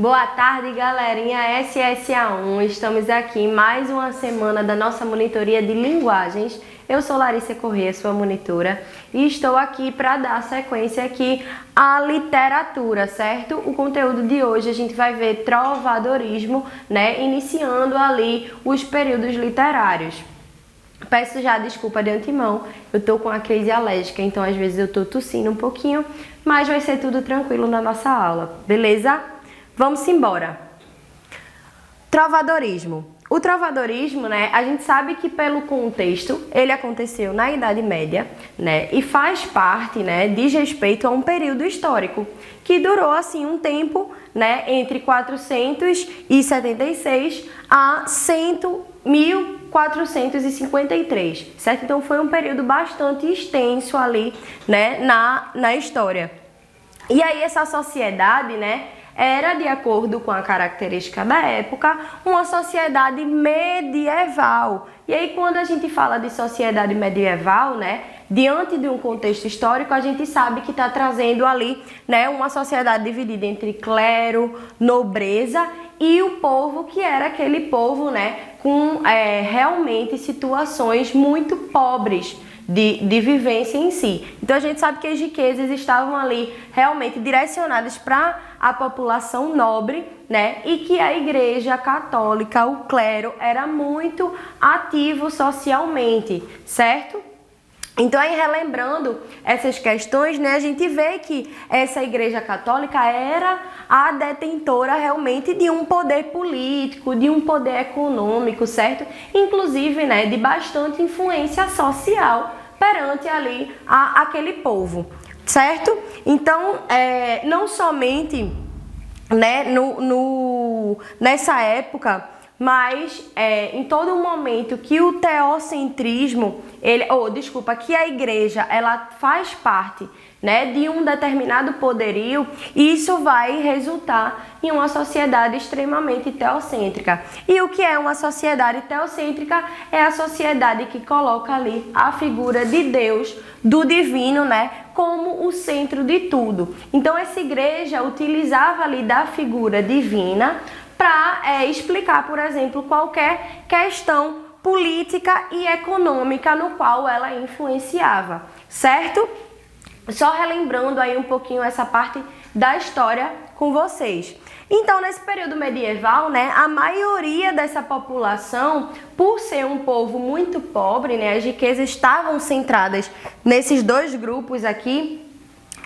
Boa tarde, galerinha SSA1. Estamos aqui em mais uma semana da nossa monitoria de linguagens. Eu sou Larissa Corrêa, sua monitora, e estou aqui para dar sequência aqui à literatura, certo? O conteúdo de hoje a gente vai ver trovadorismo, né? Iniciando ali os períodos literários. Peço já desculpa de antemão, eu tô com a crise alérgica, então às vezes eu tô tossindo um pouquinho, mas vai ser tudo tranquilo na nossa aula, beleza? Vamos embora. Trovadorismo. O trovadorismo, né, a gente sabe que pelo contexto, ele aconteceu na Idade Média, né, e faz parte, né, diz respeito a um período histórico, que durou, assim, um tempo, né, entre 476 a 1453, certo? Então foi um período bastante extenso ali, né, na história. E aí essa sociedade, né, era, de acordo com a característica da época, uma sociedade medieval. E aí, quando a gente fala de sociedade medieval, né, diante de um contexto histórico, a gente sabe que está trazendo ali, né, uma sociedade dividida entre clero, nobreza e o povo, que era aquele povo, né, com realmente situações muito pobres de vivência em si. Então a gente sabe que as riquezas estavam ali realmente direcionadas para a população nobre, né? E que a Igreja Católica, o clero, era muito ativo socialmente, certo? Então, aí relembrando essas questões, né, a gente vê que essa Igreja Católica era a detentora realmente de um poder político, de um poder econômico, certo? Inclusive, né, de bastante influência social perante ali aquele povo, certo? Então, não somente, né, nessa época, mas em todo momento que o teocentrismo, que a igreja ela faz parte, né, de um determinado poderio, isso vai resultar em uma sociedade extremamente teocêntrica. E o que é uma sociedade teocêntrica? É a sociedade que coloca ali a figura de Deus, do divino, né, como o centro de tudo. Então essa igreja utilizava ali da figura divina para explicar, por exemplo, qualquer questão política e econômica no qual ela influenciava, certo? Só relembrando aí um pouquinho essa parte da história com vocês. Então, nesse período medieval, né, a maioria dessa população, por ser um povo muito pobre, né, as riquezas estavam centradas nesses dois grupos aqui,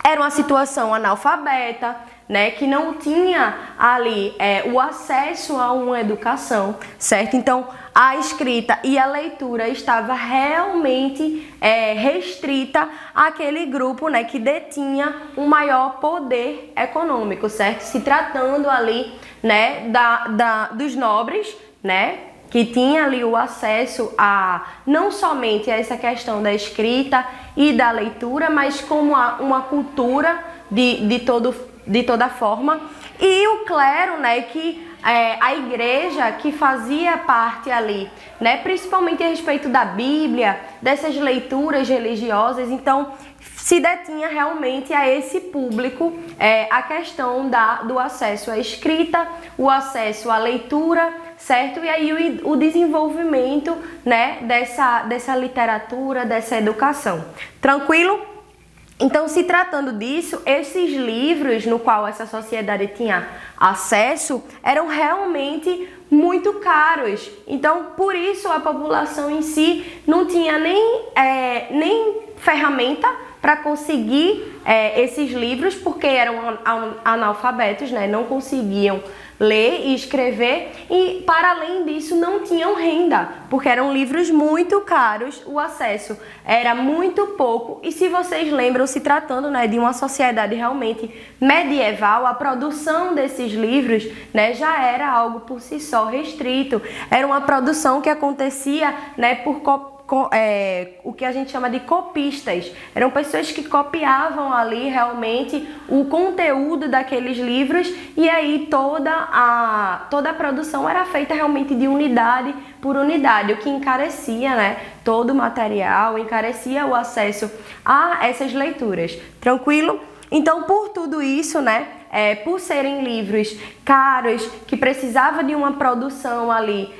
era uma situação analfabeta, né, que não tinha ali o acesso a uma educação, certo? Então, a escrita e a leitura estava realmente restrita àquele grupo, né, que detinha um maior poder econômico, certo? Se tratando ali, né, dos nobres, né, que tinha ali o acesso a não somente a essa questão da escrita e da leitura, mas como uma cultura de toda forma, e o clero, né, que a igreja que fazia parte ali, né, principalmente a respeito da Bíblia, dessas leituras religiosas. Então se detinha realmente a esse público a questão do acesso à escrita, o acesso à leitura, certo? E aí o desenvolvimento, né, dessa literatura, dessa educação. Tranquilo? Então, se tratando disso, esses livros no qual essa sociedade tinha acesso eram realmente muito caros. Então, por isso a população em si não tinha nem ferramenta para conseguir esses livros, porque eram analfabetos, né? Não conseguiam ler e escrever, e para além disso não tinham renda, porque eram livros muito caros, o acesso era muito pouco. E se vocês lembram, se tratando, né, de uma sociedade realmente medieval, a produção desses livros, né, já era algo por si só restrito. Era uma produção que acontecia, né, por o que a gente chama de copistas. Eram pessoas que copiavam ali realmente o conteúdo daqueles livros, e aí toda a produção era feita realmente de unidade por unidade, o que encarecia, né, todo o material, encarecia o acesso a essas leituras. Tranquilo? Então, por tudo isso, né, por serem livros caros, que precisava de uma produção ali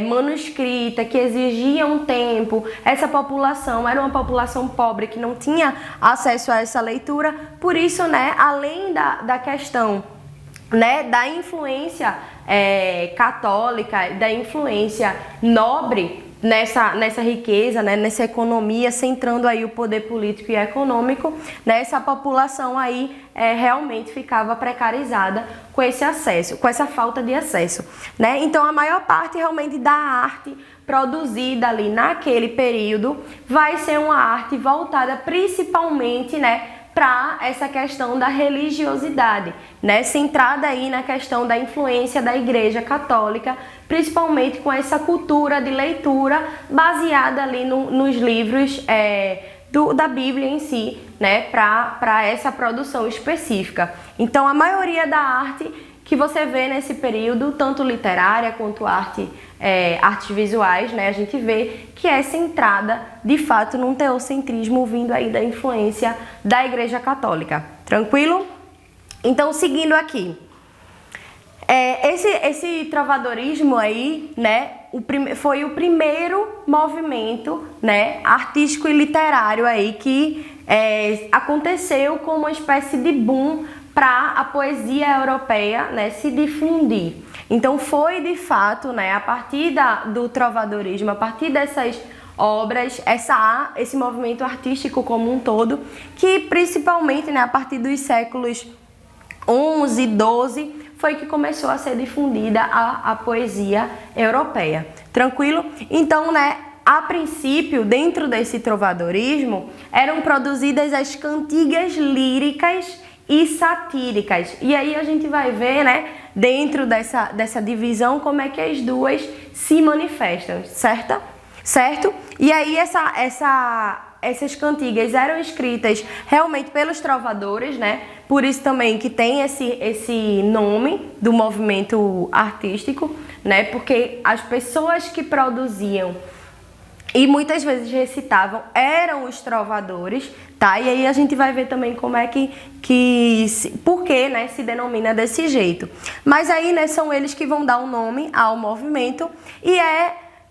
manuscrita, que exigia um tempo, essa população era uma população pobre que não tinha acesso a essa leitura, por isso, né, além da questão, né, da influência católica, da influência nobre nessa riqueza, né, nessa economia, centrando aí o poder político e econômico, né, essa população aí realmente ficava precarizada com esse acesso, com essa falta de acesso, né? Então a maior parte realmente da arte produzida ali naquele período vai ser uma arte voltada principalmente, né, para essa questão da religiosidade, né, centrada aí na questão da influência da Igreja Católica, principalmente com essa cultura de leitura baseada ali nos livros da Bíblia em si, né, para essa produção específica. Então, a maioria da arte que você vê nesse período, tanto literária quanto artes visuais, né, a gente vê que é centrada, de fato, num teocentrismo vindo aí da influência da Igreja Católica. Tranquilo? Então, seguindo aqui. Esse trovadorismo aí, né, foi o primeiro movimento, né, artístico e literário aí que aconteceu como uma espécie de boom para a poesia europeia, né, se difundir. Então foi de fato, né, a partir do trovadorismo, a partir dessas obras, esse movimento artístico como um todo, que principalmente, né, a partir dos séculos 11 e 12 foi que começou a ser difundida a poesia europeia. Tranquilo? Então, né, a princípio, dentro desse trovadorismo, eram produzidas as cantigas líricas e satíricas. E aí a gente vai ver, né, dentro dessa divisão, como é que as duas se manifestam, certo? E aí essas cantigas eram escritas realmente pelos trovadores, né? Por isso também que tem esse nome do movimento artístico, né? Porque as pessoas que produziam e muitas vezes recitavam eram os trovadores, tá? E aí a gente vai ver também como é por que, né, se denomina desse jeito. Mas aí, né, são eles que vão dar o nome ao movimento e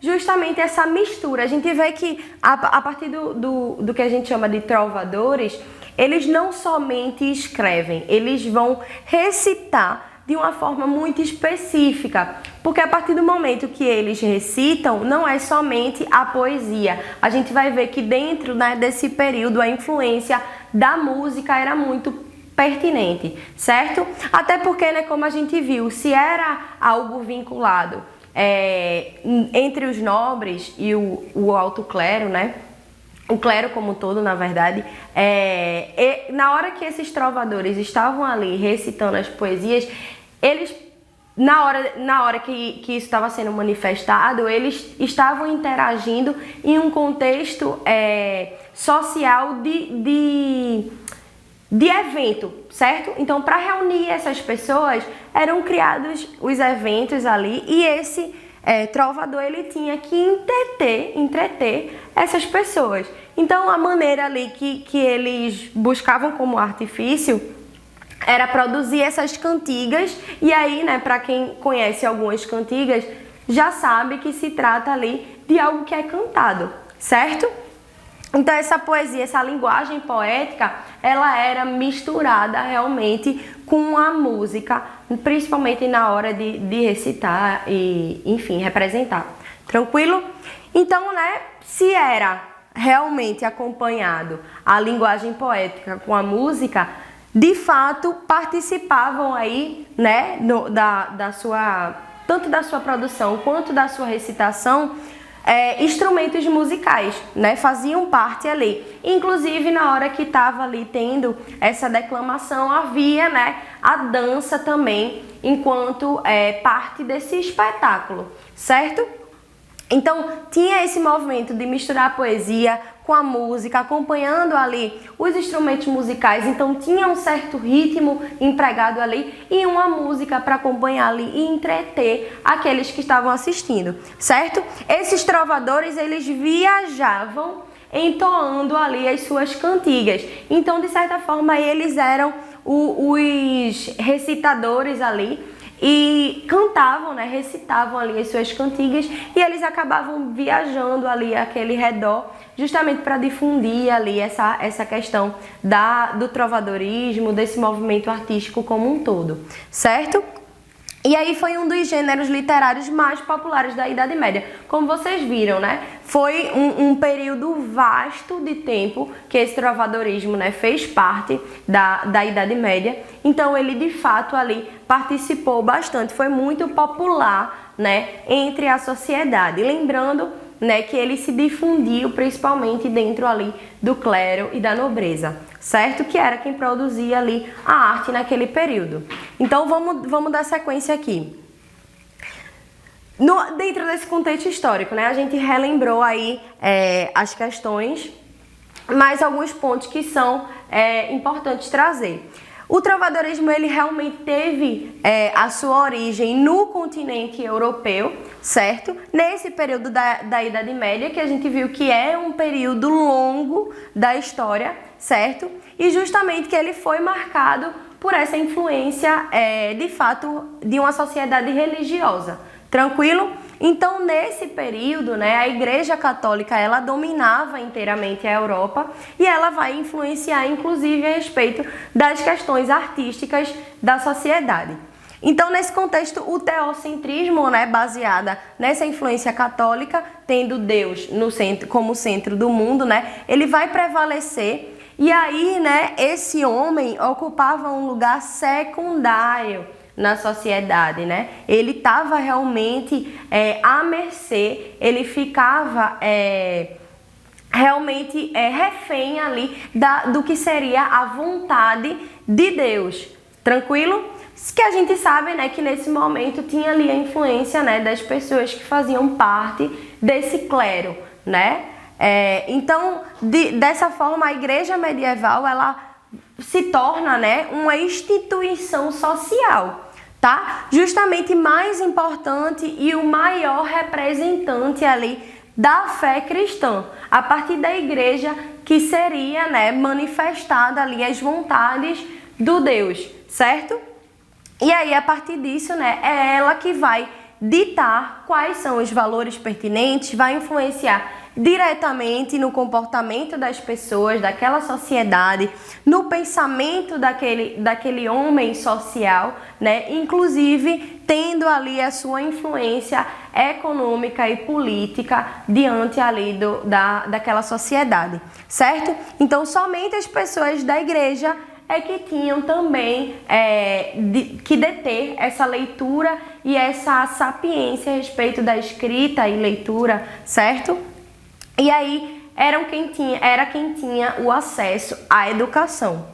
justamente essa mistura. A gente vê que a partir do que a gente chama de trovadores, eles não somente escrevem, eles vão recitar de uma forma muito específica, porque a partir do momento que eles recitam, não é somente a poesia. A gente vai ver que dentro, né, desse período a influência da música era muito pertinente, certo? Até porque, né, como a gente viu, se era algo vinculado entre os nobres e o alto clero, né? O clero como um todo, na verdade, na hora que esses trovadores estavam ali recitando as poesias, eles, na hora que isso estava sendo manifestado, eles estavam interagindo em um contexto social de evento, certo? Então, para reunir essas pessoas, eram criados os eventos ali e esse trovador, ele tinha que entreter essas pessoas. Então, a maneira ali que eles buscavam como artifício era produzir essas cantigas e aí, né, para quem conhece algumas cantigas, já sabe que se trata ali de algo que é cantado, certo? Então essa poesia, essa linguagem poética, ela era misturada realmente com a música, principalmente na hora de recitar e, enfim, representar. Tranquilo? Então, né, se era realmente acompanhado a linguagem poética com a música, de fato participavam aí, né, tanto da sua produção quanto da sua recitação, instrumentos musicais, né, faziam parte ali. Inclusive, na hora que estava ali tendo essa declamação, havia, né, a dança também, enquanto parte desse espetáculo, certo? Então, tinha esse movimento de misturar a poesia com a música, acompanhando ali os instrumentos musicais. Então, tinha um certo ritmo empregado ali e uma música para acompanhar ali e entreter aqueles que estavam assistindo, certo? Esses trovadores, eles viajavam entoando ali as suas cantigas. Então, de certa forma, eles eram os recitadores ali e cantavam, né, recitavam ali as suas cantigas e eles acabavam viajando ali àquele redor justamente para difundir ali essa questão do trovadorismo, desse movimento artístico como um todo, certo? E aí foi um dos gêneros literários mais populares da Idade Média. Como vocês viram, né? Foi um período vasto de tempo que esse trovadorismo, né, fez parte da Idade Média. Então ele de fato ali participou bastante, foi muito popular, né, entre a sociedade. Lembrando, né, que ele se difundiu principalmente dentro ali do clero e da nobreza, certo? Que era quem produzia ali a arte naquele período. Então vamos dar sequência aqui. Dentro desse contexto histórico, né, a gente relembrou aí as questões, mas alguns pontos que são importantes trazer. O trovadorismo ele realmente teve a sua origem no continente europeu, certo? Nesse período da Idade Média, que a gente viu que é um período longo da história, certo? E justamente que ele foi marcado por essa influência, de fato, de uma sociedade religiosa. Tranquilo? Então, nesse período, né, a Igreja Católica, ela dominava inteiramente a Europa e ela vai influenciar, inclusive, a respeito das questões artísticas da sociedade. Então, nesse contexto, o teocentrismo, né, baseada nessa influência católica, tendo Deus no centro, como centro do mundo, né, ele vai prevalecer. E aí, né, esse homem ocupava um lugar secundário na sociedade, né? Ele estava realmente à mercê, ele ficava realmente refém ali do que seria a vontade de Deus. Tranquilo? Que a gente sabe, né, que nesse momento tinha ali a influência, né, das pessoas que faziam parte desse clero, né? Então, dessa forma, a igreja medieval, ela se torna, né, uma instituição social, tá? Justamente mais importante e o maior representante ali da fé cristã, a partir da igreja que seria, né, manifestada ali as vontades do Deus, certo? E aí, a partir disso, né, é ela que vai ditar quais são os valores pertinentes, vai influenciar diretamente no comportamento das pessoas, daquela sociedade, no pensamento daquele homem social, né? Inclusive tendo ali a sua influência econômica e política diante ali daquela sociedade, certo? Então, somente as pessoas da igreja que tinham também que deter essa leitura e essa sapiência a respeito da escrita e leitura, certo? E aí era quem tinha o acesso à educação.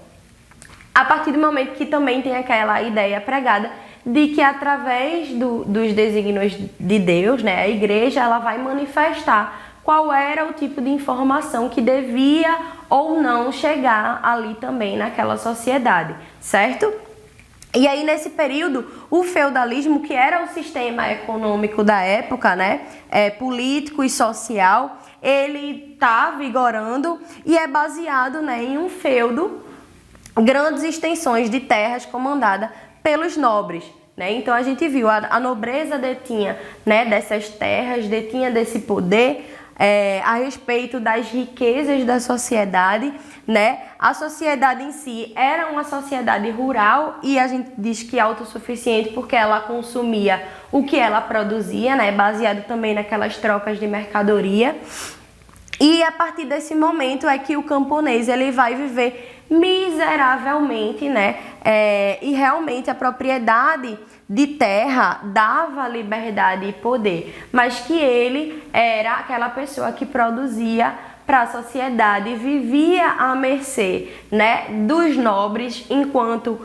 A partir do momento que também tem aquela ideia pregada de que através dos desígnios de Deus, né, a igreja ela vai manifestar qual era o tipo de informação que devia ou não chegar ali também naquela sociedade, certo? E aí, nesse período, o feudalismo, que era o sistema econômico da época, né, político e social, ele está vigorando e é baseado, né, em um feudo, grandes extensões de terras comandada pelos nobres, né? Então, a gente viu, a nobreza detinha, né, dessas terras, detinha desse poder, a respeito das riquezas da sociedade, né? A sociedade em si era uma sociedade rural e a gente diz que autossuficiente porque ela consumia o que ela produzia, né? Baseado também naquelas trocas de mercadoria. E a partir desse momento é que o camponês ele vai viver miseravelmente, né? E realmente a propriedade de terra dava liberdade e poder, mas que ele era aquela pessoa que produzia para a sociedade, vivia à mercê, né, dos nobres enquanto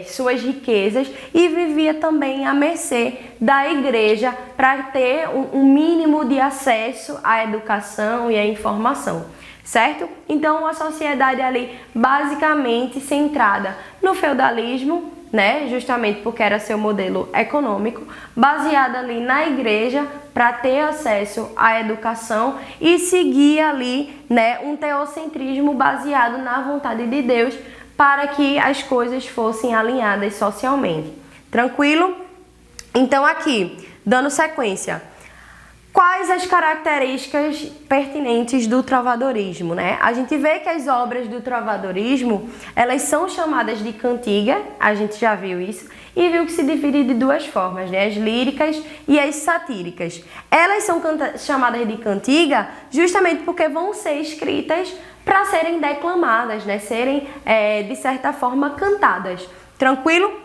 suas riquezas e vivia também à mercê da igreja para ter um mínimo de acesso à educação e à informação, certo? Então, uma sociedade ali basicamente centrada no feudalismo, né? Justamente porque era seu modelo econômico, baseado ali na igreja para ter acesso à educação e seguir ali, né, um teocentrismo baseado na vontade de Deus, para que as coisas fossem alinhadas socialmente. Tranquilo? Então aqui, dando sequência, quais as características pertinentes do trovadorismo, né? A gente vê que as obras do trovadorismo, elas são chamadas de cantiga, a gente já viu isso, e viu que se divide de duas formas, né? As líricas e as satíricas. Elas são chamadas de cantiga justamente porque vão ser escritas para serem declamadas, né? Serem, de certa forma, cantadas. Tranquilo?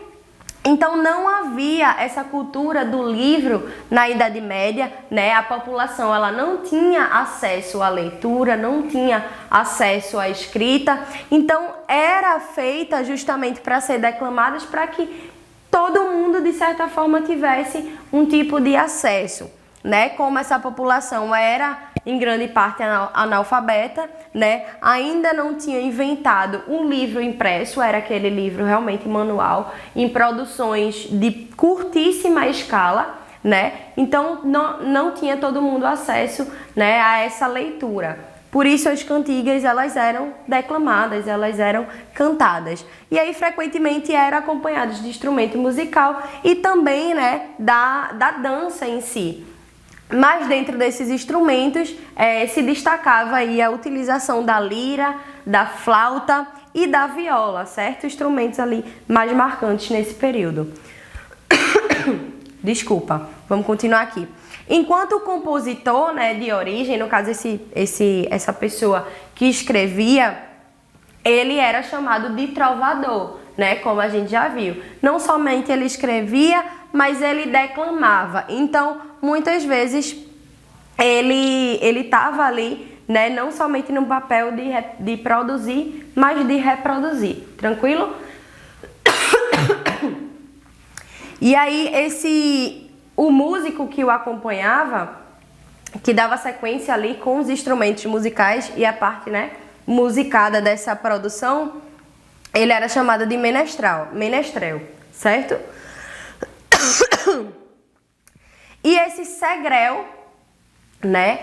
Então não havia essa cultura do livro na Idade Média, né? A população ela não tinha acesso à leitura, não tinha acesso à escrita, então era feita justamente para ser declamadas para que todo mundo de certa forma tivesse um tipo de acesso, né? Como essa população era em grande parte analfabeta, né? Ainda não tinha inventado um livro impresso, era aquele livro realmente manual, em produções de curtíssima escala, né? Então não tinha todo mundo acesso, né, a essa leitura. Por isso as cantigas elas eram declamadas, elas eram cantadas. E aí frequentemente eram acompanhadas de instrumento musical e também, né, da dança em si. Mas dentro desses instrumentos se destacava aí a utilização da lira, da flauta e da viola, certo? Instrumentos ali mais marcantes nesse período. Desculpa, vamos continuar aqui. Enquanto o compositor, né, de origem, no caso essa pessoa que escrevia, ele era chamado de trovador, né, como a gente já viu. Não somente ele escrevia, mas ele declamava. Então, muitas vezes, ele estava ali, né, não somente no papel de produzir, mas de reproduzir. Tranquilo? E aí, o músico que o acompanhava, que dava sequência ali com os instrumentos musicais e a parte, né, musicada dessa produção, ele era chamado de menestrel, certo? E esse segrel, né,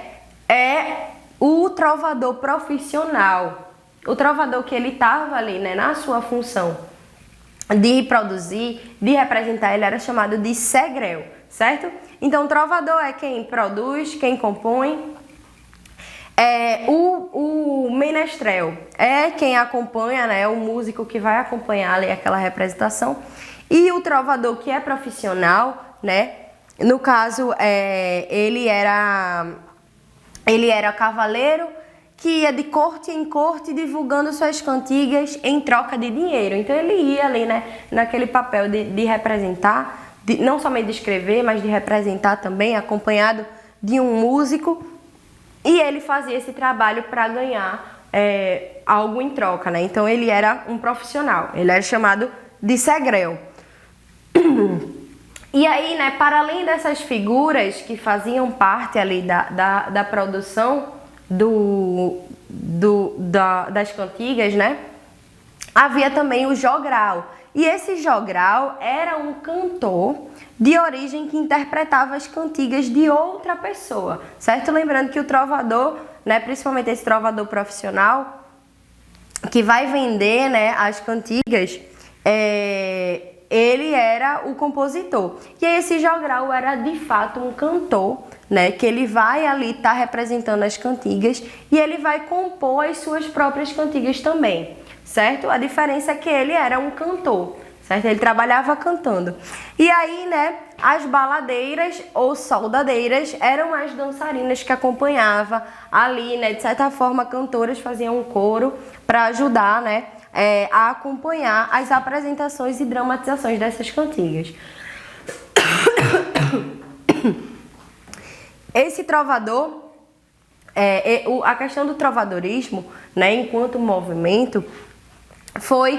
é o trovador profissional. O trovador que ele estava ali, né, na sua função de produzir, de representar, ele era chamado de segrel, certo? Então, o trovador é quem produz, quem compõe. O menestrel é quem acompanha, né, o músico que vai acompanhar ali aquela representação. E o trovador que é profissional, né, no caso, ele era cavaleiro que ia de corte em corte divulgando suas cantigas em troca de dinheiro. Então ele ia ali, né, naquele papel de representar, não somente de escrever, mas de representar também, acompanhado de um músico. E ele fazia esse trabalho para ganhar algo em troca, né? Então ele era um profissional, ele era chamado de segrel. E aí, né, para além dessas figuras que faziam parte ali da produção das cantigas, né, havia também o jogral. E esse jogral era um cantor de origem que interpretava as cantigas de outra pessoa, certo? Lembrando que o trovador, né, principalmente esse trovador profissional, que vai vender, né, as cantigas, ele era o compositor. E aí esse jogral era de fato um cantor, né, que ele vai ali estar representando as cantigas e ele vai compor as suas próprias cantigas também, certo? A diferença é que ele era um cantor, certo? Ele trabalhava cantando. E aí, né, as baladeiras ou soldadeiras eram as dançarinas que acompanhavam ali, né, de certa forma, cantoras faziam um coro para ajudar, né, a acompanhar as apresentações e dramatizações dessas cantigas. Esse trovador, a questão do trovadorismo, né, enquanto movimento, foi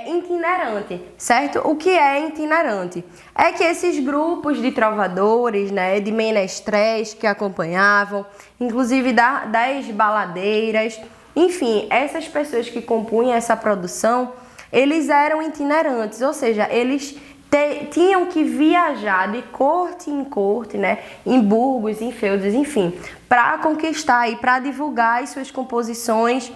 itinerante, certo? O que é itinerante? É que esses grupos de trovadores, né, de menestréis que acompanhavam, inclusive das baladeiras, enfim, essas pessoas que compunham essa produção, eles eram itinerantes, ou seja, eles tinham que viajar de corte em corte, né, em burgos, em feudos, enfim, para conquistar e para divulgar as suas composições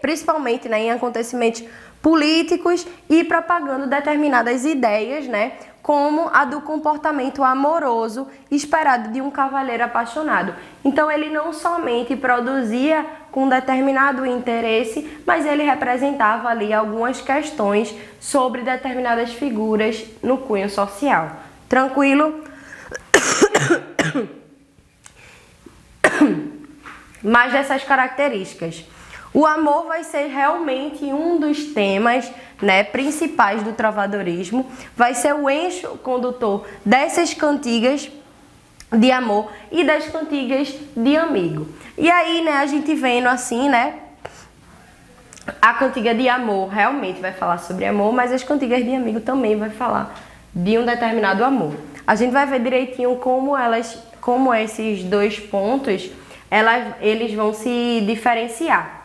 principalmente, né, em acontecimentos políticos e propagando determinadas ideias, né, como a do comportamento amoroso esperado de um cavalheiro apaixonado. Então ele não somente produzia com determinado interesse, mas ele representava ali algumas questões sobre determinadas figuras no cunho social. Tranquilo? Mais dessas características. O amor vai ser realmente um dos temas, né, principais do trovadorismo, vai ser o eixo condutor dessas cantigas de amor e das cantigas de amigo. E aí, né, a gente vendo assim, né, a cantiga de amor realmente vai falar sobre amor, mas as cantigas de amigo também vai falar de um determinado amor. A gente vai ver direitinho como esses dois pontos, eles vão se diferenciar.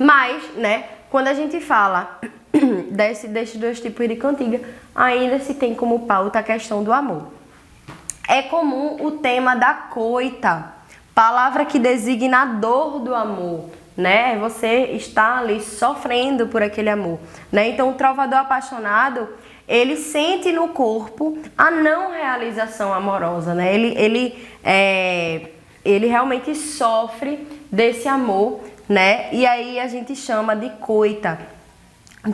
Mas, né, quando a gente fala desses dois tipos de cantiga, ainda se tem como pauta a questão do amor. É comum o tema da coita, palavra que designa a dor do amor, né? Você está ali sofrendo por aquele amor, né? Então, o trovador apaixonado, ele sente no corpo a não realização amorosa, né? Ele realmente sofre desse amor, né? E aí a gente chama de coita.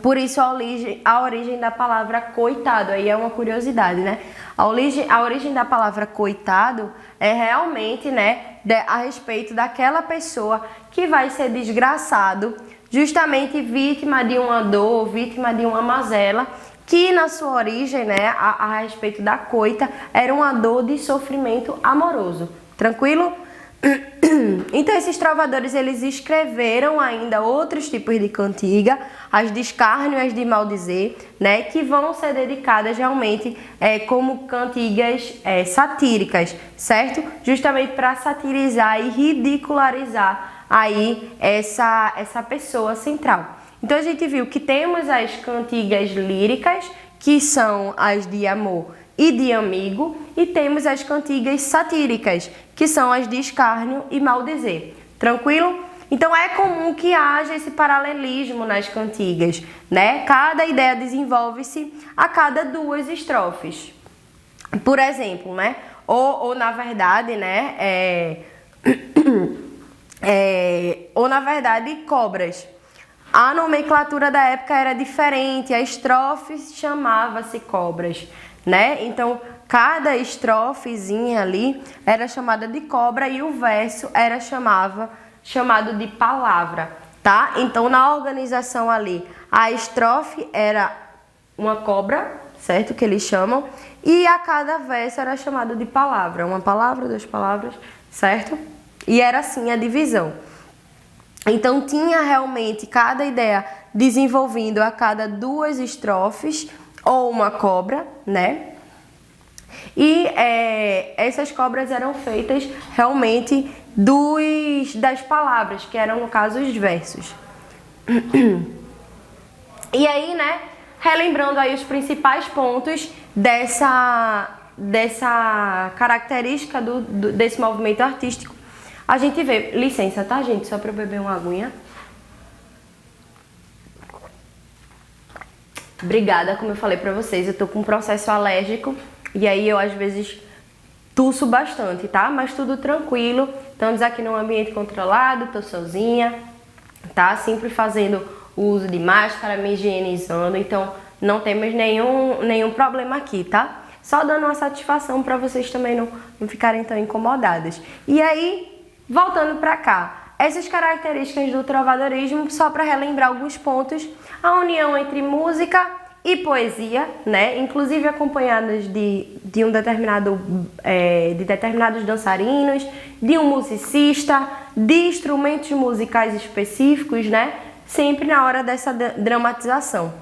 Por isso a origem da palavra coitado, aí é uma curiosidade, né? A origem da palavra coitado é realmente, né, a respeito daquela pessoa que vai ser desgraçado, justamente vítima de uma dor, vítima de uma mazela, que na sua origem, né, a respeito da coita, era uma dor de sofrimento amoroso. Tranquilo? Então esses trovadores, eles escreveram ainda outros tipos de cantiga, as de escárnio e as de maldizer, né, que vão ser dedicadas realmente como cantigas satíricas, certo? Justamente para satirizar e ridicularizar aí essa pessoa central. Então a gente viu que temos as cantigas líricas, que são as de amor e de amigo, e temos as cantigas satíricas, que são as de escárnio e maldizer. Tranquilo? Então é comum que haja esse paralelismo nas cantigas, né? Cada ideia desenvolve-se a cada duas estrofes. Por exemplo, né? Ou na verdade, né? Ou na verdade, cobras. A nomenclatura da época era diferente, a estrofe chamava-se cobras, né? Então, cada estrofezinha ali era chamada de cobra e o verso era chamado de palavra, tá? Então, na organização ali, a estrofe era uma cobra, certo? Que eles chamam, e a cada verso era chamado de palavra, uma palavra, duas palavras, certo? E era assim a divisão. Então, tinha realmente cada ideia desenvolvendo a cada duas estrofes, ou uma cobra, né? E essas cobras eram feitas realmente das palavras, que eram, no caso, os versos. E aí, né, relembrando aí os principais pontos dessa característica desse movimento artístico, a gente vê... Licença, tá, gente? Só para eu beber uma aguinha. Obrigada, como eu falei pra vocês, eu tô com um processo alérgico e aí eu às vezes tuço bastante, tá? Mas tudo tranquilo, estamos aqui num ambiente controlado, tô sozinha, tá? Sempre fazendo o uso de máscara, me higienizando, então não temos nenhum problema aqui, tá? Só dando uma satisfação pra vocês também não ficarem tão incomodadas. E aí, voltando pra cá, essas características do trovadorismo, só para relembrar alguns pontos, a união entre música e poesia, né, inclusive acompanhadas de determinados dançarinos, de um musicista, de instrumentos musicais específicos, né, sempre na hora dessa dramatização.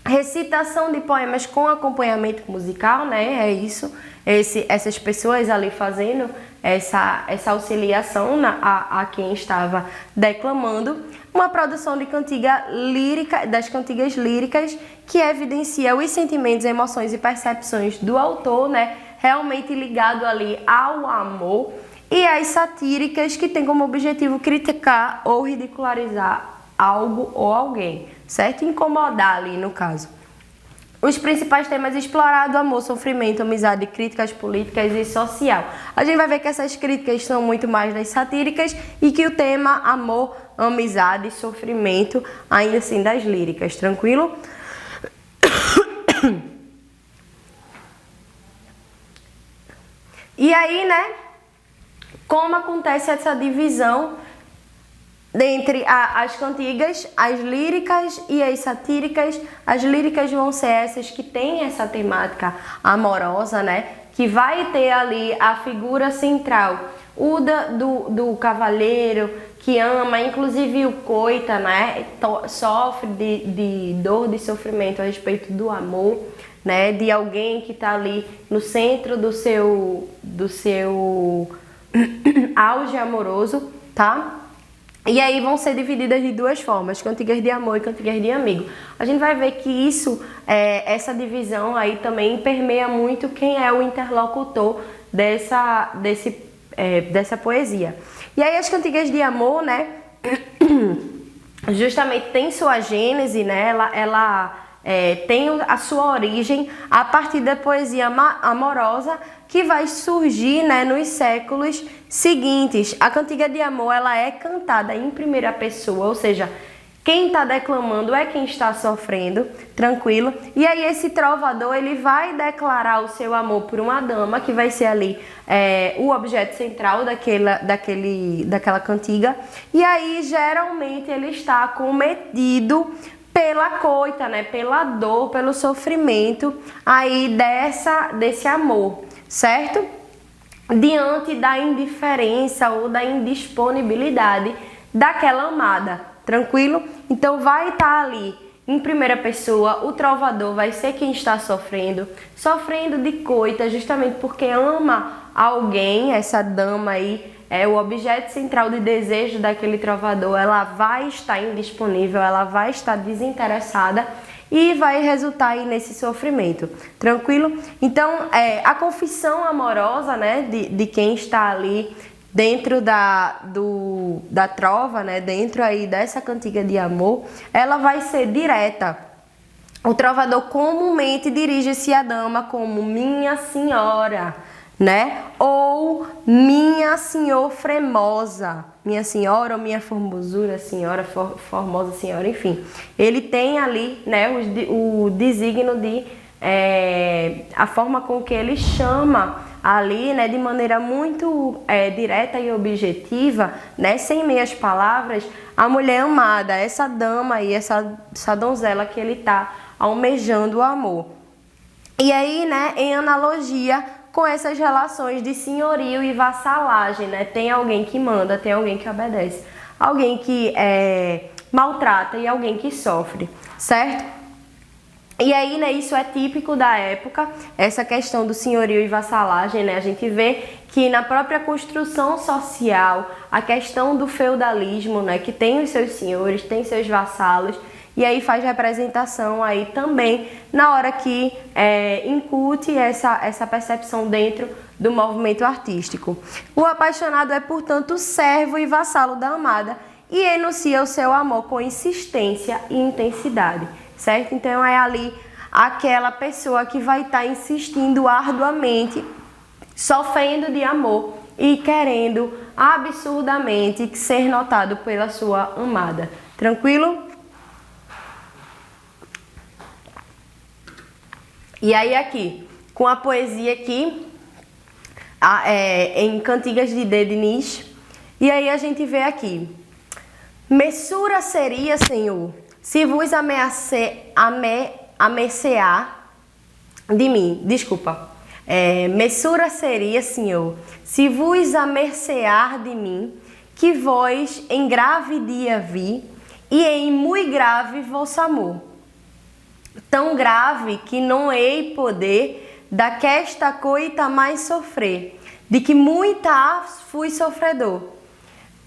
Recitação de poemas com acompanhamento musical, né, é isso, essas pessoas ali fazendo essa auxiliação a quem estava declamando. Uma produção de cantiga lírica, das cantigas líricas, que evidencia os sentimentos, emoções e percepções do autor, né, realmente ligado ali ao amor. e as satíricas, que têm como objetivo criticar ou ridicularizar algo ou alguém, certo? Incomodar ali, no caso. Os principais temas explorados: amor, sofrimento, amizade, críticas políticas e social. A gente vai ver que essas críticas são muito mais das satíricas e que o tema amor, amizade e sofrimento ainda assim das líricas, tranquilo? E aí, né, como acontece essa divisão dentre as cantigas, as líricas e as satíricas? As líricas vão ser essas que têm essa temática amorosa, né? Que vai ter ali a figura central, o do cavaleiro que ama, inclusive o coita, né? Sofre de dor, de sofrimento a respeito do amor, né? De alguém que está ali no centro do seu auge amoroso, tá? E aí vão ser divididas de duas formas: cantigas de amor e cantigas de amigo. A gente vai ver que isso, essa divisão aí também permeia muito quem é o interlocutor dessa poesia. E aí as cantigas de amor, né, justamente tem sua gênese, né, ela tem a sua origem a partir da poesia amorosa que vai surgir, né, nos séculos seguintes. A cantiga de amor, ela é cantada em primeira pessoa, ou seja, quem está declamando é quem está sofrendo, tranquilo? E aí esse trovador, ele vai declarar o seu amor por uma dama, que vai ser ali o objeto central daquela cantiga. E aí, geralmente, ele está cometido pela coita, né? Pela dor, pelo sofrimento aí desse amor, certo? Diante da indiferença ou da indisponibilidade daquela amada, tranquilo? Então vai estar ali em primeira pessoa, o trovador vai ser quem está sofrendo de coita, justamente porque ama alguém. Essa dama aí é o objeto central de desejo daquele trovador. Ela vai estar indisponível, ela vai estar desinteressada e vai resultar aí nesse sofrimento, tranquilo? Então, a confissão amorosa, né, de quem está ali dentro da trova, né, dentro aí dessa cantiga de amor, ela vai ser direta. O trovador comumente dirige-se à dama como minha senhora, né, ou minha senhor fremosa, minha senhora ou minha formosura, senhora, formosa senhora, enfim. Ele tem ali, né, o desígnio de a forma com que ele chama ali, né, de maneira muito direta e objetiva, né, sem meias palavras, a mulher amada, essa dama aí, essa donzela que ele está almejando o amor. E aí, né, em analogia com essas relações de senhorio e vassalagem, né, tem alguém que manda, tem alguém que obedece, alguém que maltrata e alguém que sofre, certo? E aí, né, isso é típico da época, essa questão do senhorio e vassalagem, né? A gente vê que na própria construção social, a questão do feudalismo, né, que tem os seus senhores, tem seus vassalos, e aí faz representação aí também na hora que incute essa percepção dentro do movimento artístico. O apaixonado é, portanto, servo e vassalo da amada e enuncia o seu amor com insistência e intensidade, certo? Então é ali aquela pessoa que vai estar insistindo arduamente, sofrendo de amor e querendo absurdamente ser notado pela sua amada. Tranquilo? E aí aqui, com a poesia aqui, em Cantigas de Diniz, e aí a gente vê aqui: messura seria, Senhor, se vos amercear de mim. Desculpa. Messura seria, Senhor, se vos amercear de mim, que vós em grave dia vi, e em muito grave vosso amor. Tão grave que não hei poder daquesta coita mais sofrer, de que muita fui sofredor.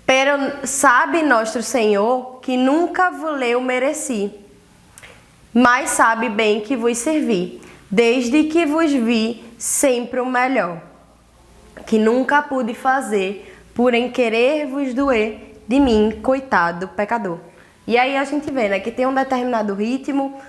Pero sabe nosso Senhor que nunca vos leu mereci, mas sabe bem que vos servi, desde que vos vi sempre o melhor. que nunca pude fazer, por em querer vos doer de mim, coitado pecador. E aí a gente vê, né, que tem um determinado ritmo,